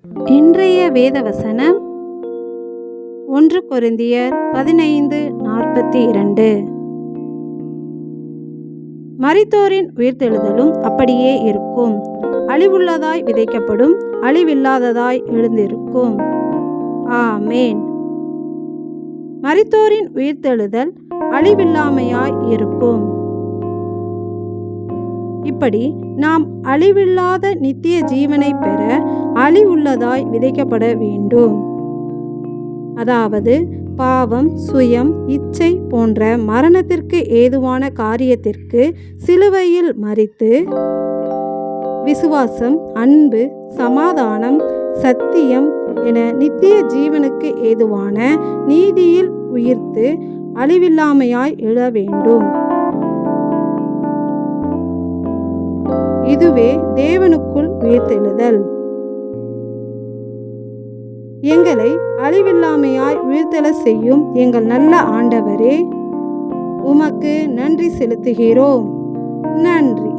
இன்றைய வேத வசனம் 1 கொரிந்தியர் 15:42. மரித்தோரின் உயிர்த்தெழுதலும் அப்படியே இருக்கும். அழிவுள்ளதாய் விதைக்கப்படும், அழிவில்லாததாய் எழுந்திருக்கும். ஆமேன். மரித்தோரின் உயிர்த்தெழுதல் அழிவில்லாமையாய் இருக்கும். இப்படி நாம் அழிவில்லாத நித்திய ஜீவனை பெற அழிவுள்ளதாய் விதைக்கப்பட வேண்டும். அதாவது பாவம், சுயம், இச்சை போன்ற மரணத்திற்கு ஏதுவான காரியத்திற்கு சிலுவையில் மரித்து, விசுவாசம், அன்பு, சமாதானம், சத்தியம் என நித்திய ஜீவனுக்கு ஏதுவான நீதியில் உயிர்த்து அழிவில்லாமையாய் எழ வேண்டும். இதுவே தேவனுக்குள் உயிர்த்தெழுதல். எங்களை அழிவில்லாமையாய் உயிர்த்தெழச் செய்யும் எங்கள் நல்ல ஆண்டவரே, உமக்கு நன்றி செலுத்துகிறோம். நன்றி.